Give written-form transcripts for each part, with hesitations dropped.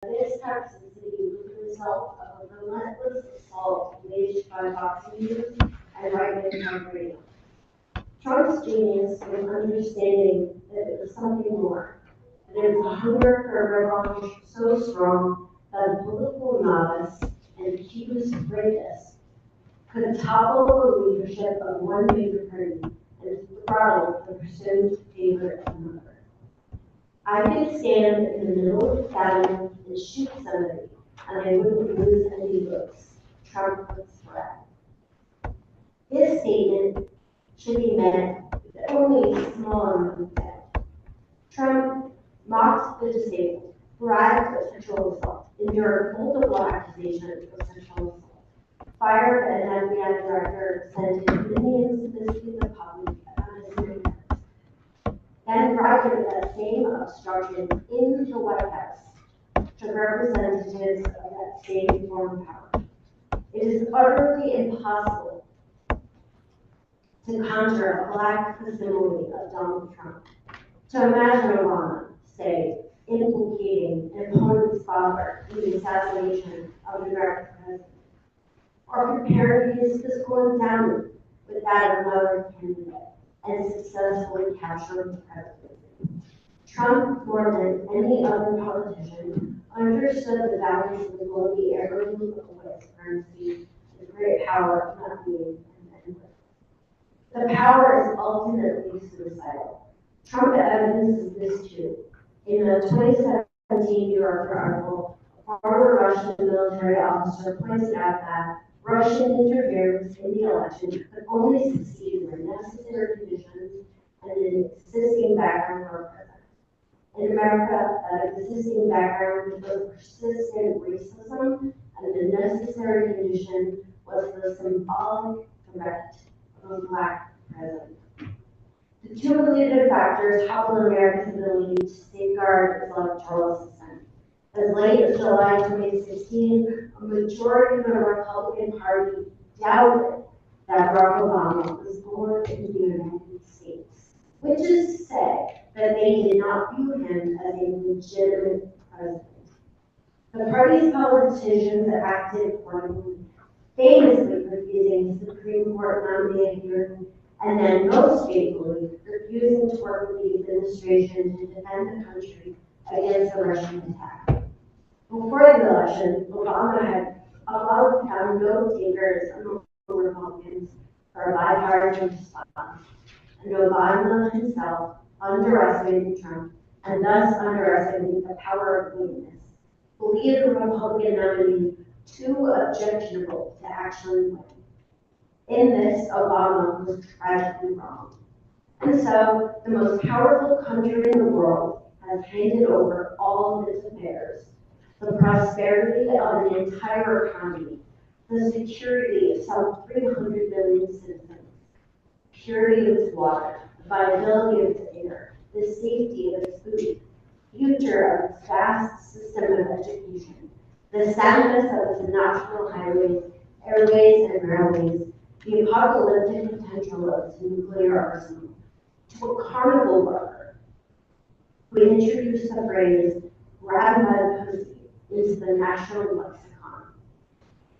this toxicity was the result of a relentless assault waged by boxing news and right-wing talk radio. Trump's genius was understanding that it was something more, that it was a hunger for revanche so strong that a political novice and accused rapist could topple the leadership of one major party and throttle the presumed favorite of another. I could stand in the middle of the battle and shoot somebody, and I wouldn't lose any votes. Trump would threat. His statement should be met with only a small amount of doubt. Trump mocked the disabled, bragged of sexual assault, endured multiple accusations of sexual assault, fired an FBI director, sent millions to the public unnecessary text, then bribed that same obstruction in the White House to representatives of that same foreign power. It is utterly impossible to conjure a black facsimile of Donald Trump. To imagine Obama, say, implicating an opponent's father in the assassination of an American president, or comparing his fiscal endowment with that of another candidate and successfully capturing the presidency. Trump, more than any other politician, understood the values of the glory heirloom of its currency, the great power of not being endless. The power is ultimately suicidal. Trump evidences this too. In a 2017 New Yorker article, a former Russian military officer pointed out that Russian interference in the election could only succeed in necessary conditions and an existing background for a president. In America, that existing background was persistent racism, and the necessary condition was the symbolic threat of a black president. The two related factors hobbled America's ability to safeguard its electoral system. As late as July 2016, a majority of the Republican Party doubted that Barack Obama was born in the United States, which is to say that they did not view him as a legitimate president. The party's politicians acted accordingly, famously refusing Supreme Court nominated hearing, and then most faithfully refusing to work with the administration to defend the country against the Russian attack. Before the election, Obama had found no takers among Republicans for a bipartisan response, and Obama himself underestimated Trump, and thus underestimated the power of willingness, believed the Republican nominee too objectionable to actually win. In this, Obama was tragically wrong. And so, the most powerful country in the world has handed over all of its affairs, the prosperity of an entire economy, the security of some 300 million citizens, purity of its water, the viability of its air, the safety of its food, future of its vast system of education, the soundness of its natural highways, airways, and railways, the apocalyptic potential of its nuclear arsenal, to a carnival worker who introduced the phrase, grab by the pussy, into the national lexicon.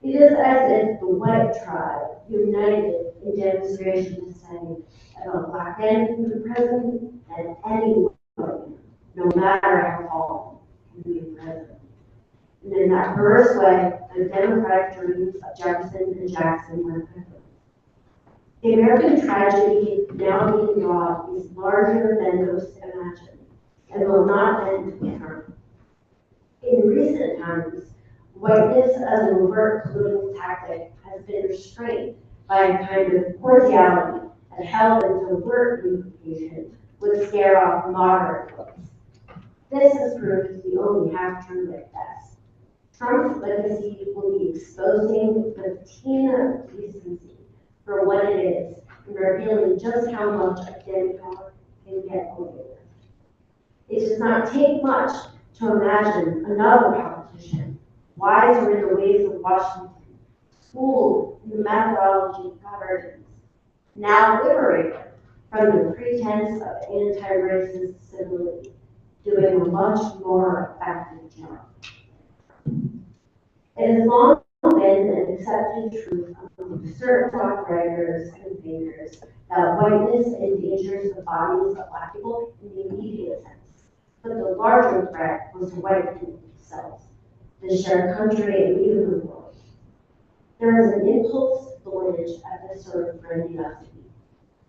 It is as if the white tribe united in demonstration to say, if a black man can be president, then any white man, no matter how tall, can be president. And in that perverse way, the democratic dreams of Jefferson and Jackson were fulfilled. The American tragedy now being wrought is larger than most imagine, and will not end with Trump. In recent times, whiteness as an overt political tactic has been restrained by a kind of cordiality that held its overt implication would scare off moderate votes. This has proved to be only half true at best. Trump's legacy will be exposing the patina of decency for what it is and revealing just how much a Democrat can get away with. It does not take much to imagine another politician, wiser in the ways of Washington, schooled in the methodology of governance, now liberated from the pretense of anti-racist civility, doing a much more effective job. It has long been an accepted truth among certain black writers and thinkers that whiteness endangers the bodies of black people in the immediate sense. But the larger threat was to white people themselves, the shared country, and even the world. There is an impulse to blemish at this sort of grandiosity.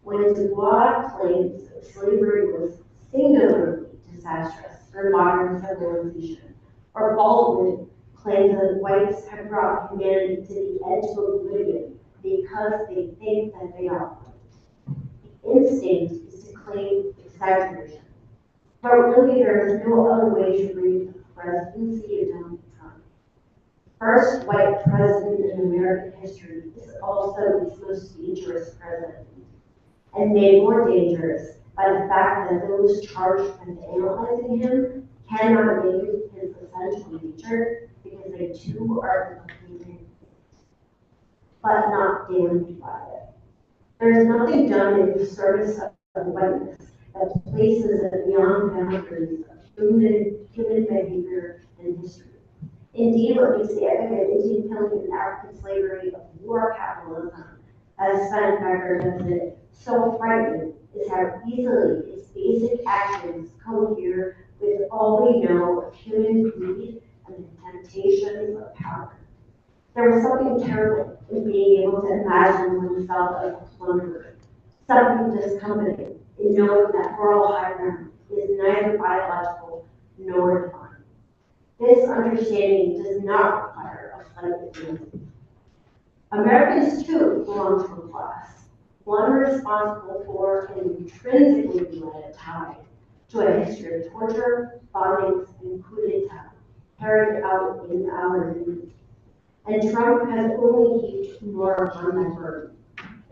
When Dubois claims that slavery was singularly disastrous for modern civilization, or Baldwin claims that whites have brought humanity to the edge of oblivion because they think that they are right. The instinct is to claim exaggeration. But really, there is no other way to read the presidency of Donald Trump. First white president in American history is also its most dangerous president, and made more dangerous by the fact that those charged with analyzing him cannot name his essential nature because they too are completely but not damaged by it. There is nothing done in the service of whiteness that places it beyond boundaries of human behavior and history. Indeed, what makes the epic of Indian killing and African slavery of war capitalism, as Sven Becker does it, so frightening is how easily its basic actions cohere with all we know of human greed and the temptations of power. There was something terrible in being able to imagine oneself as a plunderer, something discomforting in knowing that moral high ground is neither biological nor divine. This understanding does not require a flight of fancy. Americans too belong to a class, one responsible for and intrinsically led a tie to a history of torture, bombings, and coup d'etat carried out in our youth. And Trump has only heaped more upon that burden.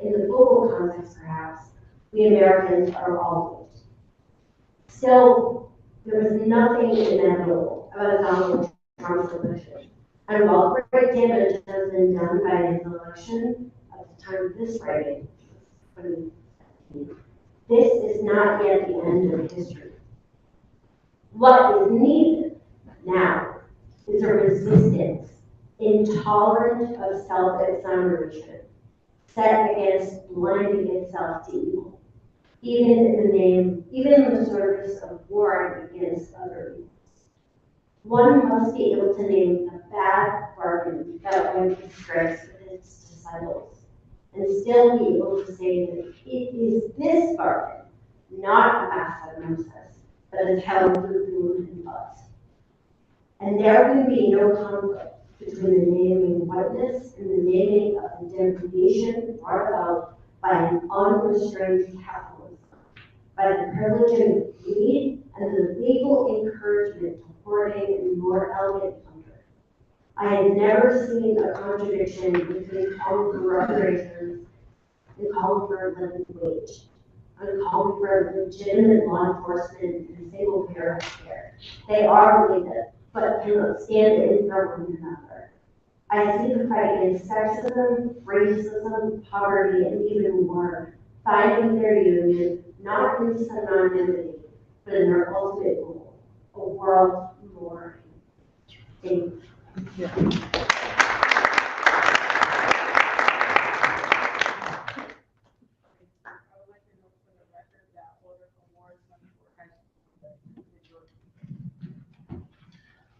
In the global context, perhaps, we Americans are all guilty. Still, there was nothing inevitable about Donald Trump's election. And while great damage has been done by his election at the time of this writing, this is not yet the end of history. What is needed now is a resistance intolerant of self-exoneration, set against blinding itself to evil, even in the service of war against other evils. One must be able to name the bad bargain that one strikes with its disciples, and still be able to say that it is this bargain, not a mass hypnosis, that is held through food and bust. And there can be no conflict between the naming whiteness and the naming of the degradation brought about by an unrestrained capitalism, by the privilege and greed and the legal encouragement to hoarding and more elegant plunder. I have never seen a contradiction between calling for reparations and calling for a living wage, and calling for legitimate law enforcement and single payer health care. They are related, but cannot stand in front of one another. I see the fight against sexism, racism, poverty, and even war, finding their union not in synonymity, but in their ultimate goal, a world more safe.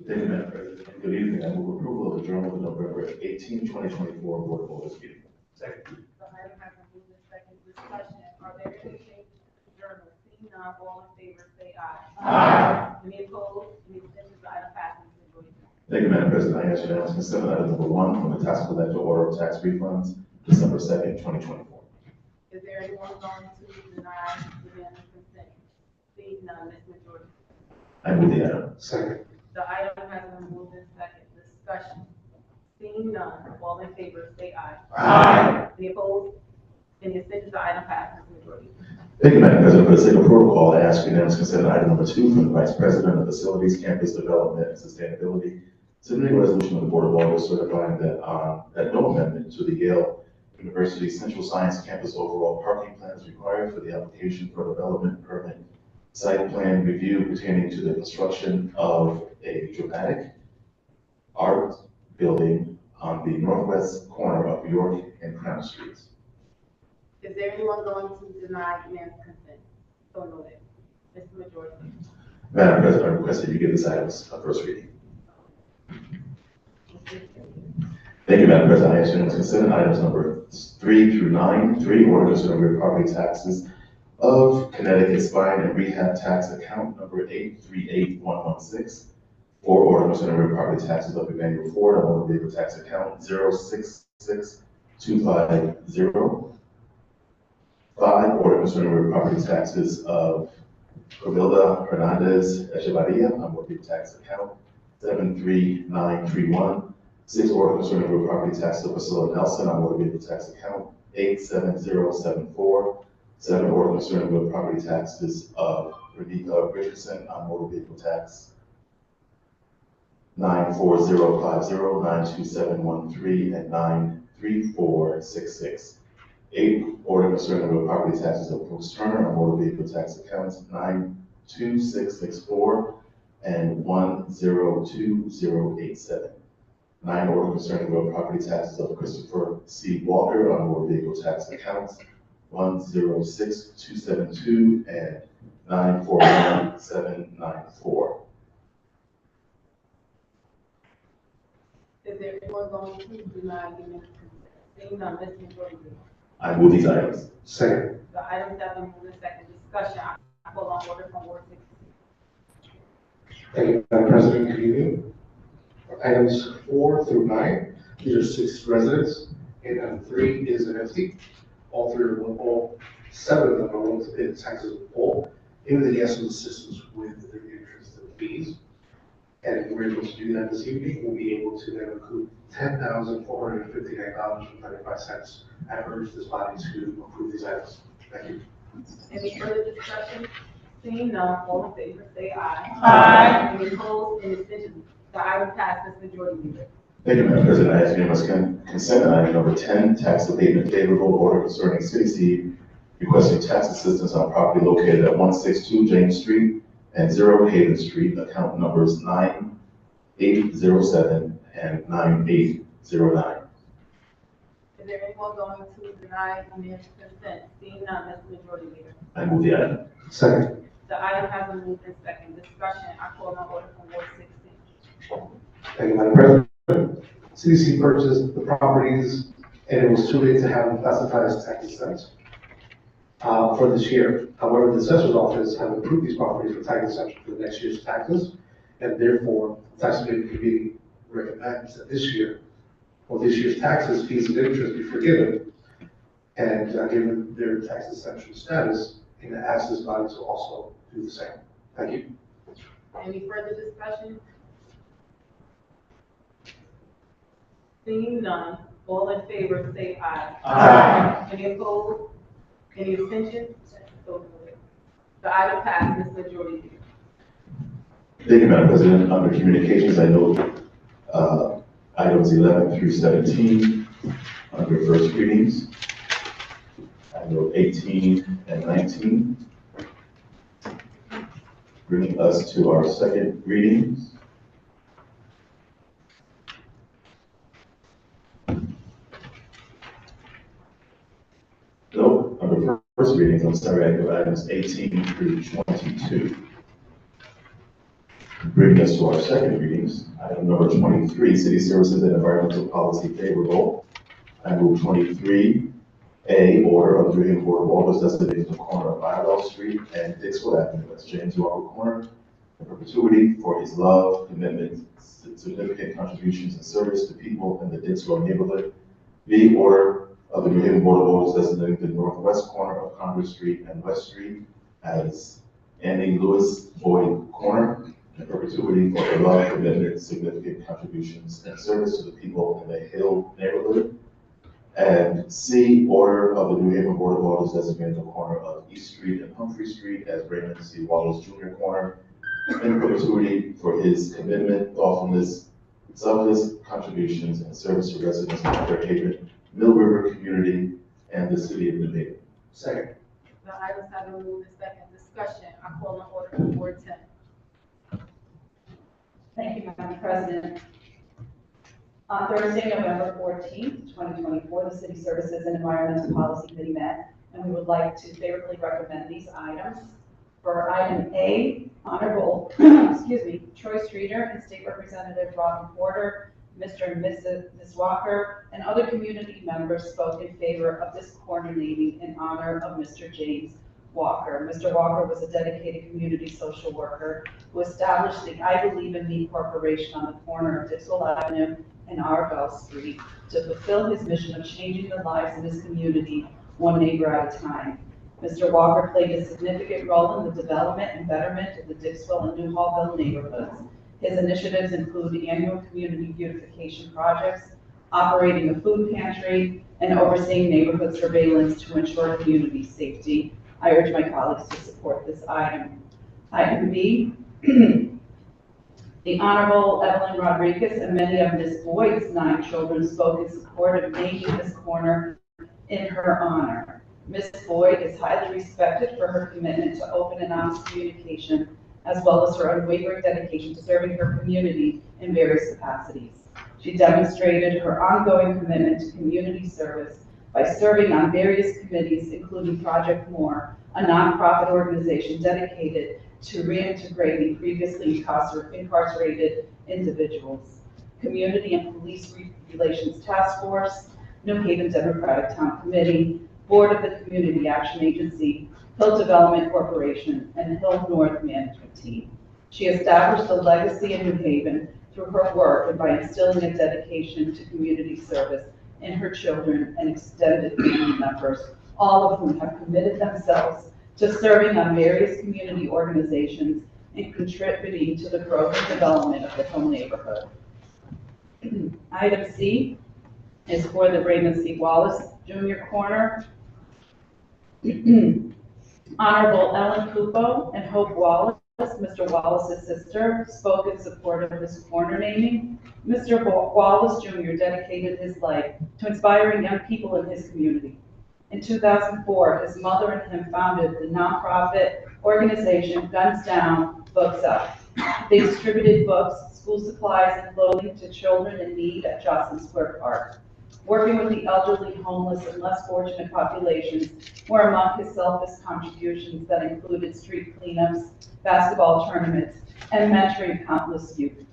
Thank you, Madam President. Good evening. I move approval of the journal of November 18, 2024 Board of Alders meeting. Second. The item has been moved and second discussion. Are there any changes to the journal? Seeing none, all in favor say aye. Aye. Any opposed? Any abstentions? The item passes. Thank you, Madam President. I ask unanimous consent on item number 1 from the tax collector order of tax refunds, December 2nd, 2024. Is there anyone going to deny unanimous consent? Seeing none, Ms. Majority. I move the item. Second. The item has been moved and second discussion. Seeing none, all in favor say aye. Aye. Any opposed? Any abstentions? The item passes. Majority. Thank you, Madam President. For the sake of protocol, I ask unanimous consent on item number 2 from the Vice President of Facilities, Campus Development, and Sustainability, submitting a resolution of the Board of Alders certifying that no amendment to the Yale University Central Science Campus overall parking plan is required for the application for development permit site plan review pertaining to the construction of a dramatic art building on the northwest corner of York and Crown Streets. Is there anyone going to deny unanimous consent? So noted. Mr. Majority Leader. Madam President, I request that you give this item a first reading. Thank you, Madam President. I ask unanimous consent items number 3 through 9. 3, order concerning real property taxes of Connecticut Spine and Rehab Tax Account number 838116. 4, order concerning real property taxes of Emmanuel Ford on motor vehicle tax account 066250. 5, order concerning real property taxes of Camila Hernandez Echevarria on motor vehicle tax account 73931. 6, order concerning real property taxes of Priscilla Nelson on motor vehicle tax account 87074. 7, order concerning real property taxes of Renika Richardson on motor vehicle tax 94050, 92713, and 93466. 8, order concerning real property taxes of Brooks Turner on motor vehicle tax accounts 92664 and 102087. 9, order concerning real property taxes of Christopher C. Walker on motor vehicle tax accounts 106272 and 941794. Is there anyone going to deny unanimous consent? Seeing none, Mr. Majority Leader. I move these items. Second. The items have been moved in second. Discussion. I call on order from Ward 16. Thank you, Madam President. Good evening. Items 4 through 9, these are 6 residents, and item 3 is an empty. All 7 of them are willing to pay the taxes in full, even if they ask some assistance with their interest and fees. And if we're able to do that this evening, we'll be able to then include $10,459.95. I urge this body to approve these items. Thank you. Any further discussion? Seeing none, all in favor say aye. Aye. Any opposed, any abstentions? The item passes. Majority Leader. Thank you, Madam President. I ask unanimous consent item number 10, tax abatement favorable order concerning City Seed requesting tax assistance on property located at 162 James Street and 0 Haven Street, account numbers 9807 and 9809. Is there anyone going to deny unanimous consent? Seeing none, Mr. Majority Leader. I move the item. Second. The item has been moved in second. Discussion. I call on order from Ward 16. Thank you, Madam President. CDC purchased the properties, and it was too late to have them classified as tax exempt for this year. However, the assessor's office have approved these properties for tax exemption for the next year's taxes, and therefore, the tax abatement committee recommends that this year, for this year's taxes, fees and interest be forgiven, and given their tax exemption status, and ask this body to also do the same. Thank you. Any further discussion? Seeing none, all in favor say aye. Aye. Any opposed? Any abstentions? So moved. The item passes. Majority Leader. Thank you, Madam President. Under communications, I note items 11 through 17 under first readings. I note 18 and 19. Bringing us to our second readings. Nope, under first readings, I'm sorry, I note items 18 through 22. Bringing us to our second readings, item number 23, City Services and Environmental Policy Favorable. I move 23A, order of the Board of Alders designating the corner of Idle Street and Dixwell Avenue as James Walker Corner in perpetuity for his love, commitment, significant contributions and service to people in the Dixwell neighborhood. B, order of the New Haven Board of Alders designating the northwest corner of Congress Street and West Street as Annie Lewis Boyd Corner in perpetuity for her love, commitment, significant contributions, and service to the people in the Hill neighborhood. And C, order of the New Haven Board of Alders designating the corner of East Street and Humphrey Street as Raymond C. Wallace Jr. Corner in perpetuity for his commitment, thoughtfulness, selfless contributions, and service to residents of Fair Haven, Mill River community, and the city of New Haven. Second. The items have been moved in second. Discussion. I call on order from Ward 10. Thank you, Madam President. On Thursday, November 14th, 2024, the City Services and Environmental Policy Committee met, and we would like to favorably recommend these items. For item A, Honorable, Troy Streeter and State Representative Robin Porter, Mr. and Ms. Walker, and other community members spoke in favor of this corner naming in honor of Mr. James Walker. Mr. Walker was a dedicated community social worker who established the I Believe in Me Corporation on the corner of Dixwell Avenue and Argyle Street to fulfill his mission of changing the lives in his community one neighbor at a time. Mr. Walker played a significant role in the development and betterment of the Dixwell and New Hallville neighborhoods. His initiatives include annual community beautification projects, operating a food pantry, and overseeing neighborhood surveillance to ensure community safety. I urge my colleagues to support this item. Item B, the Honorable Evelyn Rodriguez and many of Ms. Boyd's 9 children spoke in support of naming this corner in her honor. Ms. Boyd is highly respected for her commitment to open and honest communication, as well as her unwavering dedication to serving her community in various capacities. She demonstrated her ongoing commitment to community service by serving on various committees, including Project More, a nonprofit organization dedicated to reintegrating previously incarcerated individuals, Community and Police Relations Task Force, New Haven Democratic Town Committee, Board of the Community Action Agency, Hill Development Corporation, and Hill North Management Team. She established a legacy in New Haven through her work and by instilling a dedication to community service in her children and extended family members, all of whom have committed themselves to serving on various community organizations and contributing to the growth and development of the Hill neighborhood. Item C is for the Raymond C. Wallace Jr. Corner. Honorable Ellen Cupo and Hope Wallace, Mr. Wallace's sister, spoke in support of this corner naming. Mr. Wallace Jr. dedicated his life to inspiring young people in his community. In 2004, his mother and him founded the nonprofit organization Guns Down, Books Up. They distributed books, school supplies, and clothing to children in need at Johnson Square Park. Working with the elderly, homeless, and less fortunate populations were among his selfless contributions that included street cleanups, basketball tournaments, and mentoring countless youth.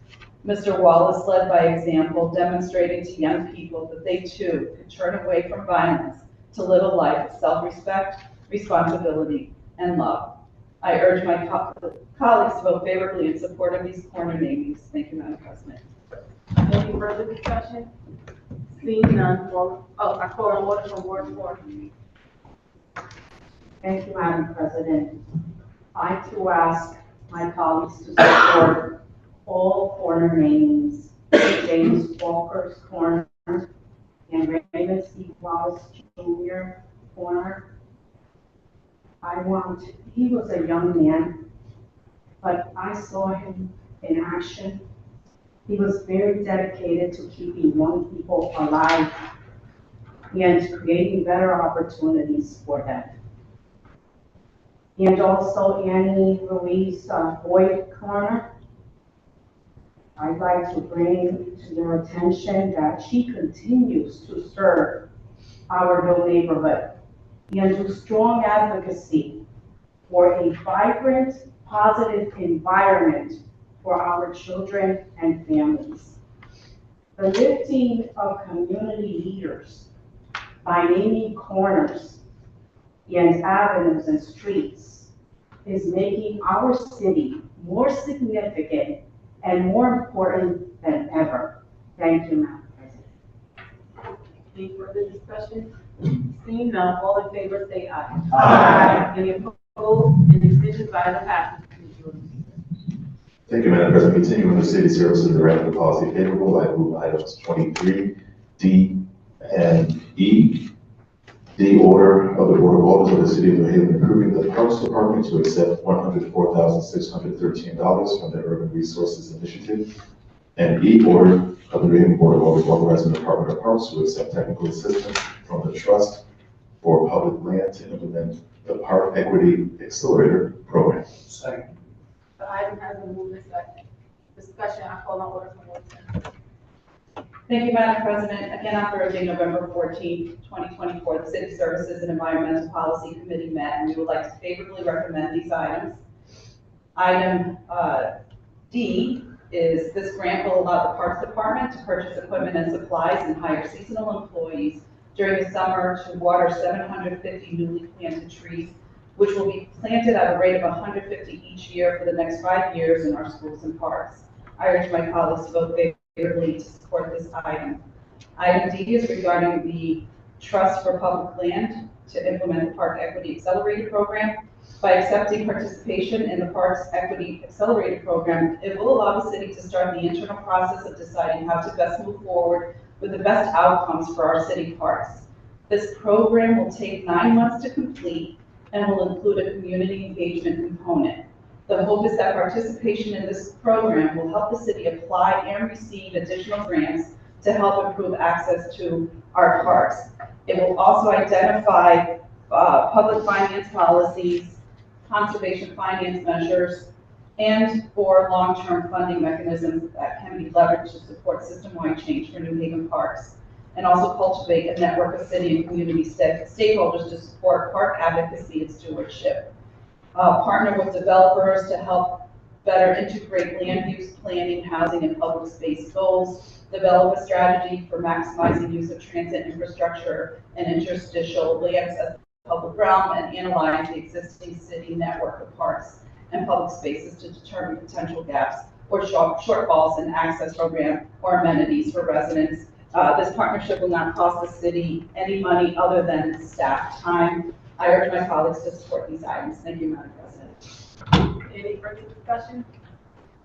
Mr. Wallace led by example, demonstrating to young people that they too could turn away from violence to live a life of self-respect, responsibility, and love. I urge my colleagues to vote favorably in support of these corner namings. Thank you, Madam President. Any further discussion? Seeing none, I call on order from Ward 4. Thank you, Madam President. I too ask my colleagues to support all corner namings, James Walker's Corner and Raymond C. Wallace Jr. Corner. He was a young man, but I saw him in action. He was very dedicated to keeping young people alive and creating better opportunities for them. And also Annie Louise Boyd Corner. I'd like to bring to your attention that she continues to serve our Hill neighborhood and do strong advocacy for a vibrant, positive environment for our children and families. The lifting of community leaders by naming corners and avenues and streets is making our city more significant and more important than ever. Thank you, Madam President. Any further discussion? Seeing none, all in favor say aye. Aye. Any opposed? Any abstentions? Item passes. Thank you, Madam President. Continuing with city services and environmental policy favorable, I move items 23, D, and E. The order of the Board of Alders of the City of New Haven approving the Parks Department to accept $104,613 from the Urban Resources Initiative. And E, order of the New Haven Board of Alders authorizing the Department of Parks to accept technical assistance from the Trust for Public Land to implement the Park Equity Accelerator Program. Second. The item has been moved and seconded. Discussion, I call on order from Ward 10. Thank you, Madam President. Again, on Thursday, November 14th, 2024, the City Services and Environmental Policy Committee met, and we would like to favorably recommend these items. Item D is this grant will allow the Parks Department to purchase equipment and supplies and hire seasonal employees during the summer to water 750 newly planted trees, which will be planted at a rate of 150 each year for the next 5 years in our schools and parks. I urge my colleagues to vote favorably to support this item. Item D is regarding the Trust for Public Land to implement the Park Equity Accelerator Program. By accepting participation in the Parks Equity Accelerator Program, it will allow the city to start the internal process of deciding how to best move forward with the best outcomes for our city parks. This program will take 9 months to complete and will include a community engagement component. The hope is that participation in this program will help the city apply and receive additional grants to help improve access to our parks. It will also identify public finance policies, conservation finance measures, and or long-term funding mechanisms that can be leveraged to support system-wide change for New Haven parks, and also cultivate a network of city and community stakeholders to support park advocacy and stewardship. Partner with developers to help better integrate land use planning, housing, and public space goals, develop a strategy for maximizing use of transit infrastructure and interstitial lands as the public realm, and analyze the existing city network of parks and public spaces to determine potential gaps or shortfalls in access program or amenities for residents. This partnership will not cost the city any money other than staff time. I urge my colleagues to support these items. Thank you, Madam President. Any further discussion?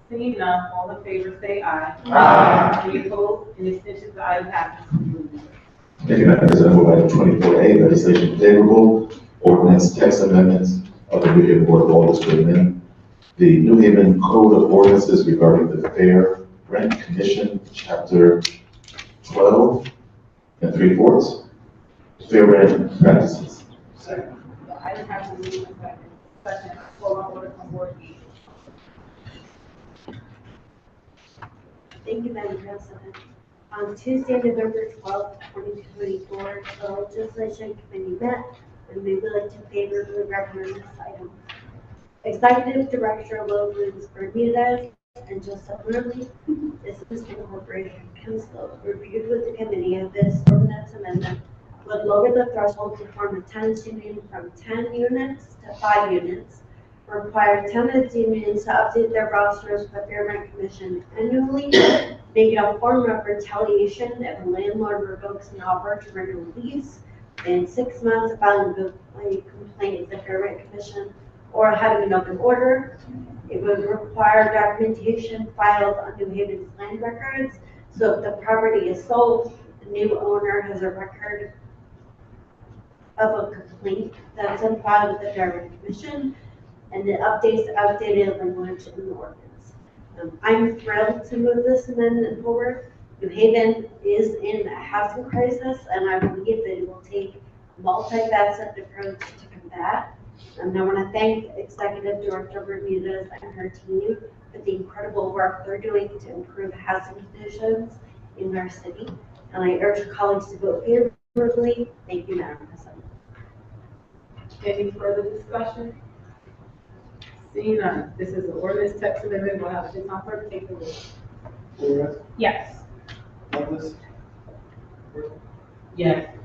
Seeing none, all in favor say aye. Aye. Any opposed? Any abstentions? The item passes. Thank you, Madam President. Move item 24A, legislation favorable, ordinance text amendments of the New Haven Board of Alders to amend the New Haven Code of Ordinances regarding the Fair Rent Commission, Chapter 12 and 3/4, fair rent practices. The item has been moved and seconded. Discussion, call on order from Board E. Thank you, Madam President. On Tuesday, November 12th, 2024, the Legislation Committee met, and we would like to favorably recommend this item. Executive Director Lourdes Bermudez and Joseph Lurley, Assistant Corporation Counsel, reviewed with the committee of this ordinance amendment would lower the threshold to form a tenants union from 10 units to 5 units, require tenants unions to update their rosters with Fair Rent Commission annually, make it a form of retaliation if a landlord revokes an offer to renew a lease, and 6 months filing a complaint with the Fair Rent Commission or having an open order. It would require documentation filed on New Haven's land records, so if the property is sold, the new owner has a record of a complaint that's on file with the Fair Rent Commission, and it updates the outdated language in the ordinance. I'm thrilled to move this amendment forward. New Haven is in a housing crisis, and I believe that it will take a multifaceted approach to combat. And I want to thank Executive Director Bermudez and her team for the incredible work they're doing to improve housing conditions in our city. And I urge colleagues to vote favorably. Thank you, Madam President. Any further discussion? Seeing none, this is an ordinance text amendment. We'll have the town clerk take the roll. Flores, Yes. Douglas, Yes.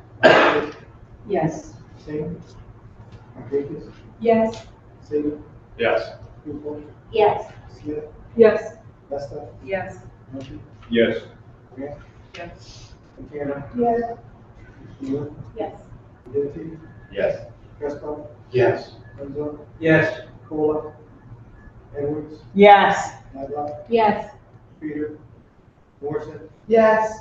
Yes. Singh, Rodriguez, Yes. Singh, Yes. Hooper, Yes. Smith, Yes. Lester, Yes. Murphy, Yes. Grant, Yes. McKenna, Yes. Sheila, Yes. Liberty, Yes. Prescott, Yes. Renzo, Yes. Cola, Edwards, Yes. Madlock, Yes. Peter, Morrison, Yes.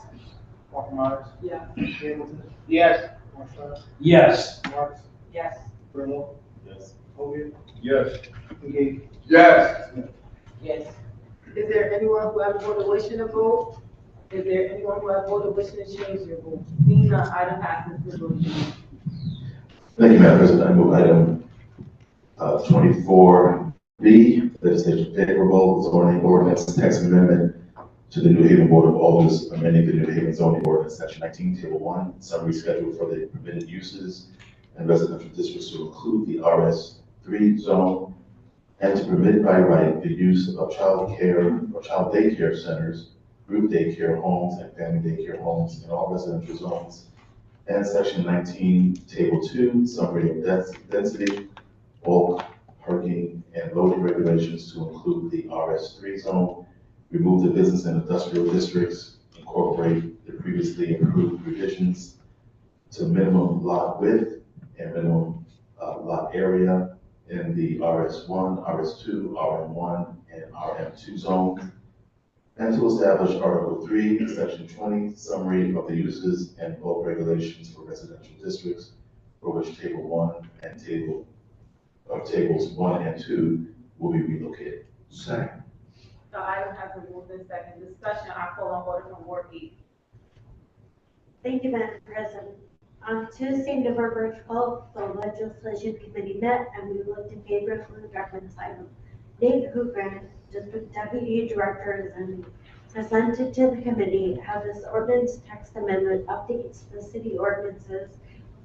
Walker Myers, Yes. Hamilton, Yes. Marshall, Yes. Marks, Yes. Brillo, Yes. Hogan, Yes. McGee, Yes. Smith. Yes. Is there anyone who has voted wishing to vote? Is there anyone who has voted wishing to change their vote? Seeing none, item passes. Ms. Williams. Thank you, Madam President. I move item 24B, legislation favorable, zoning ordinance text amendment to the New Haven Board of Alders, amending the New Haven zoning ordinance, section 19, table 1, summary schedule for the permitted uses and residential districts to include the RS3 zone, and to permit by right the use of child care or child daycare centers, group daycare homes, and family daycare homes in all residential zones. And section 19, table 2, summary of density, bulk, parking, and loading regulations to include the RS3 zone, remove the business and industrial districts, incorporate the previously approved revisions to minimum lot width and minimum lot area in the RS1, RS2, RM1, and RM2 zone, and to establish Article 3, Section 20, summary of the uses and bulk regulations for residential districts, for which Table 1 and Tables 1 and 2 will be relocated. Second. The item has been moved in second discussion. I call on order from Ward 8. Thank you, Madam President. On Tuesday, November 12th, the Legislation Committee met and we looked favorably recommend this item. Nate Hooper, District Deputy Director, and presented to the committee how this ordinance text amendment updates the city ordinances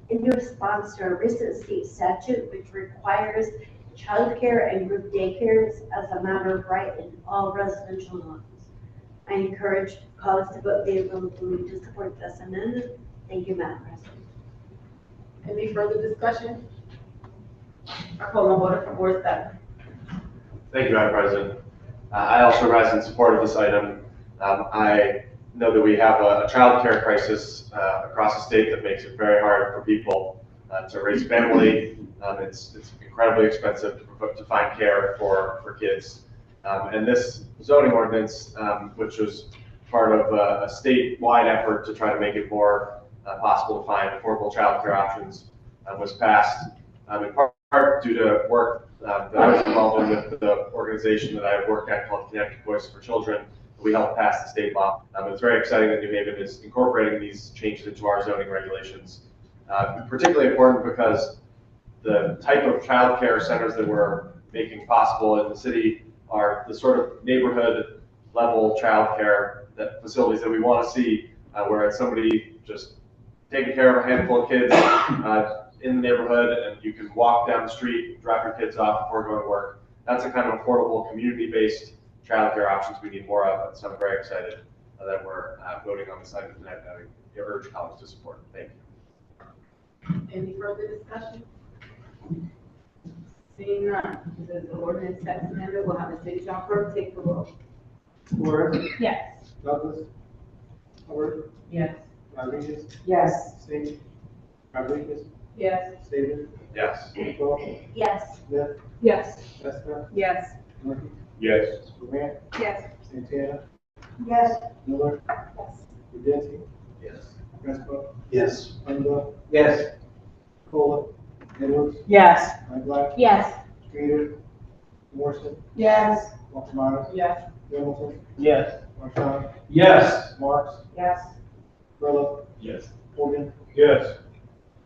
in response to a recent state statute which requires childcare and group daycares as a matter of right in all residential zones. I encourage colleagues to vote favorably to support this amendment. Thank you, Madam President. Any further discussion? I call on order from Ward 7. Thank you, Madam President. I also rise in support of this item. I know that we have a child care crisis across the state that makes it very hard for people to raise family. It's incredibly expensive to find care for kids. And this zoning ordinance, which was part of a statewide effort to try to make it more possible to find affordable child care options, was passed in part due to work that I was involved in with the organization that I work at called Connected Voices for Children. We helped pass the state law. It's very exciting that New Haven is incorporating these changes into our zoning regulations. Particularly important because the type of child care centers that we're making possible in the city are the sort of neighborhood level child care facilities that we want to see, where it's somebody just taking care of a handful of kids in the neighborhood, and you can walk down the street, drop your kids off before going to work. That's the kind of affordable, community-based childcare options we need more of, and so I'm very excited that we're voting on this item tonight, and I urge colleagues to support it. Thank you. Any further discussion? Seeing none, this is the ordinance text amendment. We'll have the city council clerk take the roll. Ford, Yes. Douglas, Howard, Yes. Rodriguez, Yes. Singh, Rodriguez, Yes. David, Yes. Paul, Yes. Smith, Yes. Esther, Yes. Murphy, Yes. Grant, Yes. Santana, Yes. Miller, Yes. Videnski, Yes. Crespo, Yes. Underwood, Yes. Cola, Edwards, Yes. Black, Yes. Streeter, Morrison, Yes. Walter Yes. Hamilton, Yes. Marshall, Yes. Marks, Yes. Rilla, Yes. Hogan, Yes.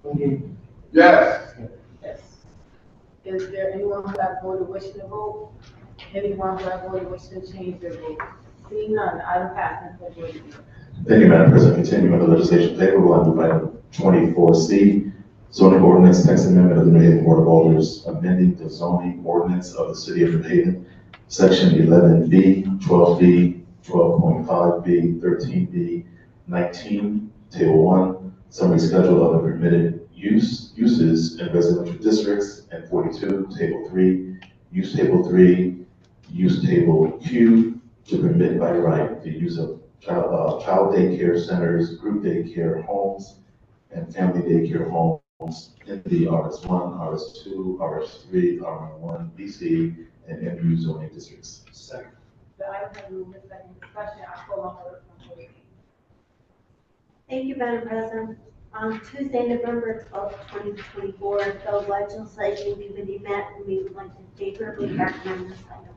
Lingy, Yes. Yes. Is there anyone who has voted wishing to vote? Anyone who has voted wishing to change their vote? Seeing none, item passes for voting. Thank you, Madam President. Continuing the legislation favorable, I move item 24C, zoning ordinance text amendment of the New Haven Board of Alders, amending the zoning ordinance of the city of New Haven, section 11B, 12B, 12.5B, 13B, 19, table 1, summary schedule of the permitted uses in residential districts, and 42, table 3, use table 3, use table Q, to permit by right the use of child daycare centers, group daycare homes, and family daycare homes in the RS1, RS2, RS3, RM1, BC, and MU zoning districts. Second. The item has moved in second discussion. I call on order from Ward 8. Thank you, Madam President. On Tuesday, November 12th, 2024, the Legislation Committee met and we would like to favorably recommend this item.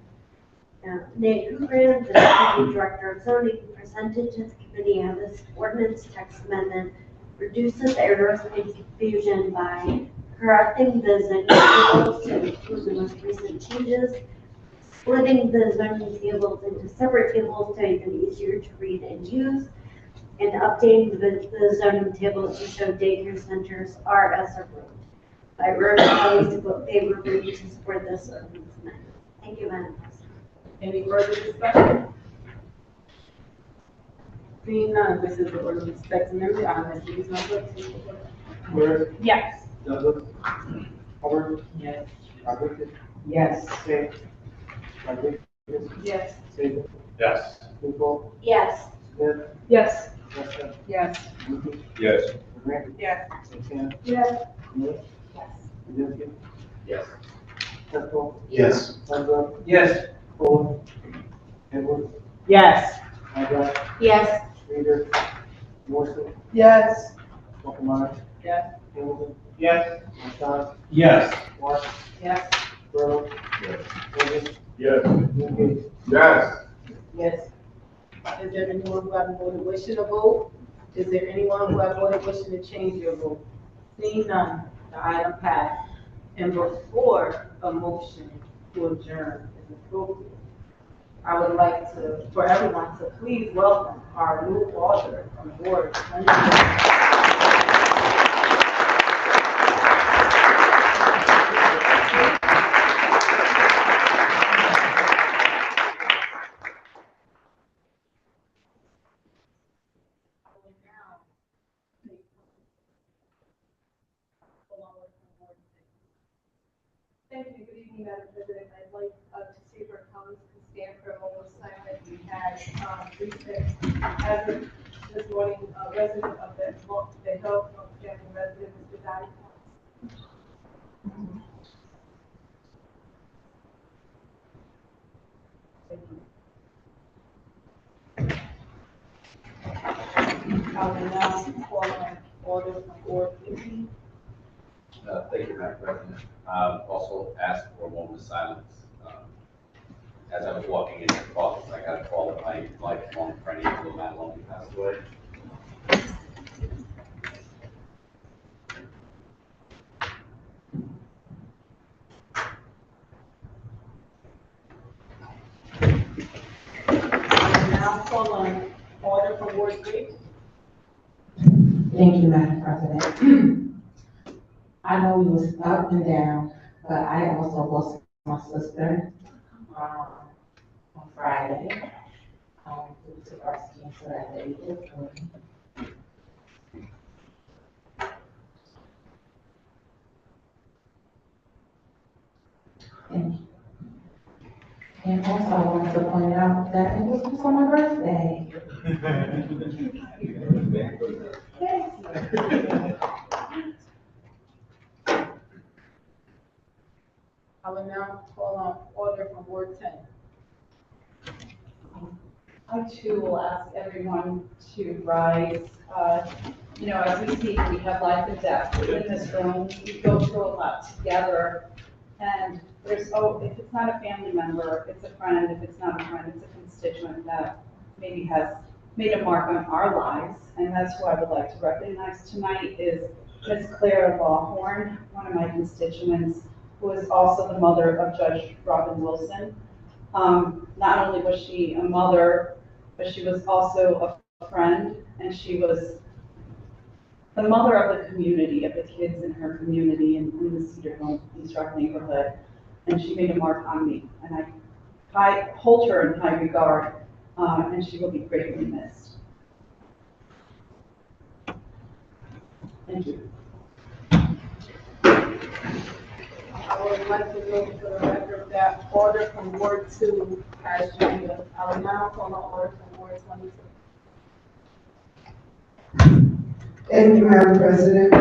Nate Hoover, the Deputy Director of Zoning, presented to the committee how this ordinance text amendment reduces errors and confusion by correcting the zoning rules to include the most recent changes, splitting the zoning tables into separate tables to make them easier to read and use, and updating the zoning tables to show daycare centers are as approved. I urge colleagues to vote favorably to support this ordinance amendment. Thank you, Madam President. Any further discussion? Seeing none, this is the ordinance text amendment. I'll ask you, Ms. Clerk. Where? Yes. Douglas? Howard? Yes. Rodriguez? Yes. Say. Rodriguez? Yes. Sable? Yes. Kuzma? Yes. Smith? Yes. Western? Yes. Rudy? Yes. Grant? Yes. Santana? Yes. Miller? Yes. Kaminsky? Yes. Hessel? Yes. Sandra? Yes. Fuller? Edwards? Yes. Eldred? Yes. Schrader? Morrison? Yes. Falkenmeyer? Yes. Hamilton? Yes. Marshall? Yes. Mark? Yes. Burrow? Yes. Davis? Yes. Wingate? Yes. Yes. Is there anyone who has voted wishing to vote? Is there anyone who has voted wishing to change your vote? Seeing none, the item passed. And before a motion to adjourn is appropriate, I would like for everyone to please welcome our new alder from Board of Alders. Thank you. Good evening, Madam President. I'd like to see if our colleagues can stand for a moment of silence. We had recess as of this morning, a resident of the Hill, North resident, Mr. Donnie. I will now call on order from Board 15. Thank you, Madam President. Also ask for a moment of silence. As I was walking into the office, I got a call that my lifelong friend, Angela Madelon, passed away. I will now call on order from Board 3. Thank you, Madam President. I know you was up and down, but I also lost my sister on Friday due to breast cancer at the age of 40. Thank you. And also, I wanted to point out that it was also my birthday. I will now call on order from Board 10. I too will ask everyone to rise. As we see, we have life and death within this room. We go through a lot together. And if it's not a family member, it's a friend. If it's not a friend, it's a constituent that maybe has made a mark on our lives. And that's who I would like to recognize tonight is Ms. Claire Lawhorn, one of my constituents, who is also the mother of Judge Robin Wilson. Not only was she a mother, but she was also a friend, and she was the mother of the community, of the kids in her community in the Cedar Hill East Rock neighborhood. And she made a mark on me, and I hold her in high regard, and she will be greatly missed. Thank you. I would like to note for the record that order from Ward 2 has joined us. I will now call on order from Ward 22. Thank you, Madam President.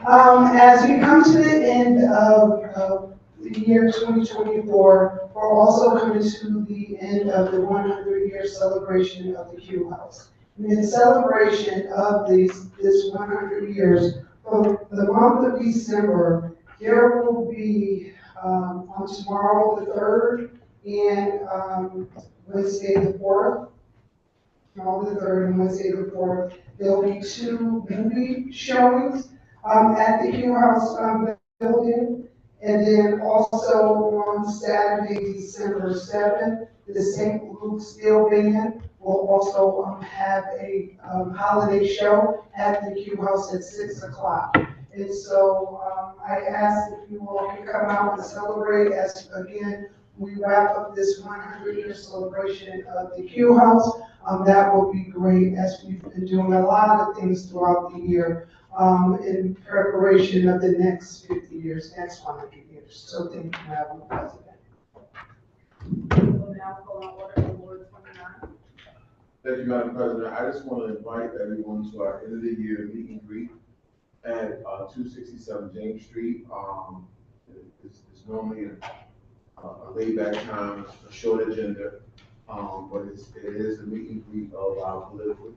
As we come to the end of the year 2024, we're also coming to the end of the 100-year celebration of the Q House. And in celebration of this 100 years, for the month of December, there will be on tomorrow the 3rd and Wednesday the 4th, tomorrow the 3rd and Wednesday the 4th, there will be 2 movie showings at the Q House building. And then also on Saturday, December 7th, the St. Luke's Steel Band will also have a holiday show at the Q House at 6 o'clock. And so I ask if you all can come out and celebrate as, again, we wrap up this 100-year celebration of the Q House. That will be great, as we've been doing a lot of things throughout the year in preparation of the next 50 years, next 100 years. So thank you, Madam President. We'll now call on order for Ward 29. Thank you, Madam President. I just want to invite everyone to our end of the year meet and greet at 267 James Street. It's normally a laid back time, a short agenda, but it is a meet and greet of our political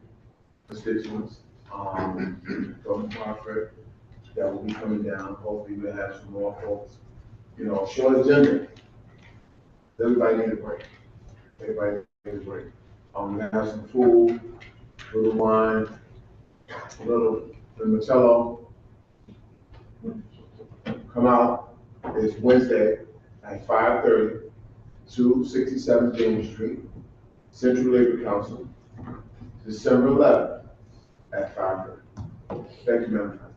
constituents from Hartford that will be coming down. Hopefully we'll have some more folks. You know, short agenda. Everybody needs a break. Everybody needs a break. We have some food, a little wine, a little limoncello. Come out. It's Wednesday at 5:30, 267 James Street, Central Labor Council, December 11th at 5:30. Thank you, Madam President.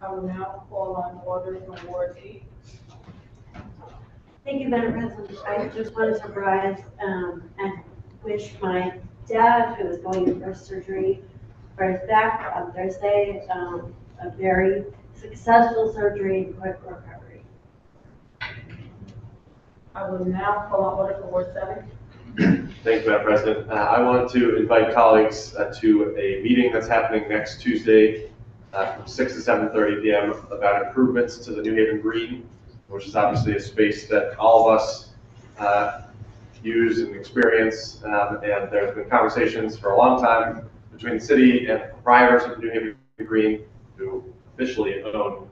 I will now call on order from Ward 8. Thank you, Madam President. I just wanted to rise and wish my dad, who is going in for surgery for his back on Thursday, a very successful surgery and quick recovery. I will now call on order for Ward 7. Thank you, Madam President. I want to invite colleagues to a meeting that's happening next Tuesday from 6 to 7:30 p.m. about improvements to the New Haven Green, which is obviously a space that all of us use and experience. And there's been conversations for a long time between the city and the proprietors of the New Haven Green, who officially own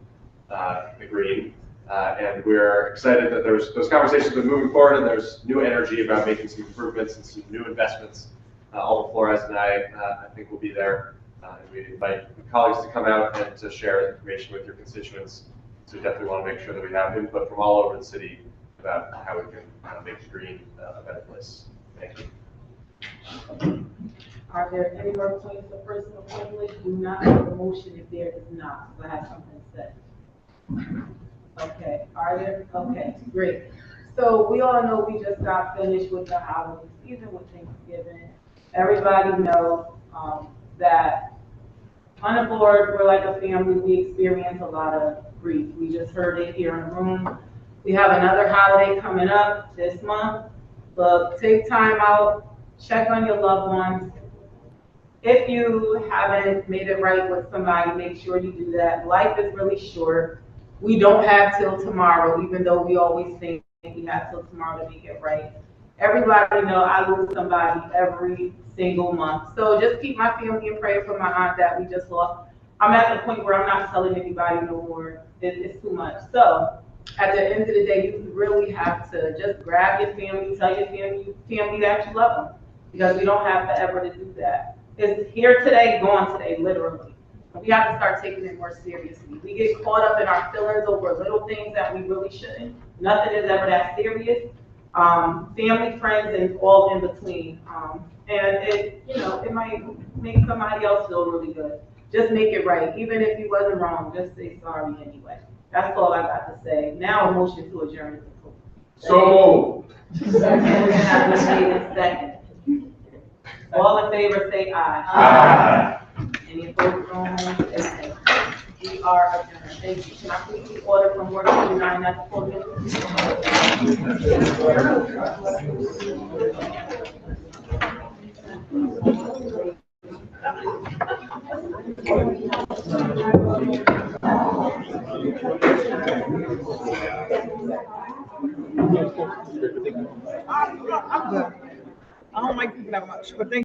the Green. And we're excited that those conversations have been moving forward, and there's new energy about making some improvements and some new investments. Alder Flores and I think will be there. And we invite colleagues to come out and to share information with your constituents. So we definitely want to make sure that we have input from all over the city about how we can make the Green a better place. Thank you. Are there any more points of personal privilege? Do not make a motion if there is not. I have something to say. Okay, are there? Okay, great. So we all know we just got finished with the holiday season with Thanksgiving. Everybody knows that on the board, we're like a family. We experience a lot of grief. We just heard it here in the room. We have another holiday coming up this month. But take time out, check on your loved ones. If you haven't made it right with somebody, make sure you do that. Life is really short. We don't have till tomorrow, even though we always think we have till tomorrow to make it right. Everybody know I lose somebody every single month. So just keep my family in prayer for my aunt that we just lost. I'm at the point where I'm not telling anybody no more. It's too much. So at the end of the day, you really have to just grab your family, tell your family that you love them, because we don't have forever to do that. It's here today, gone today, literally. We have to start taking it more seriously. We get caught up in our feelings over little things that we really shouldn't. Nothing is ever that serious. Family, friends, and all in between. And it might make somebody else feel really good. Just make it right. Even if you wasn't wrong, just say sorry anyway. That's all I got to say. Now a motion to adjourn. So moved. Second. All in favor, say aye. Aye. Any opposed, no. We are adjourned. Thank you. Can I please the order from Ward 29, that's 4 minutes? I'm good. I don't like people that much, but thank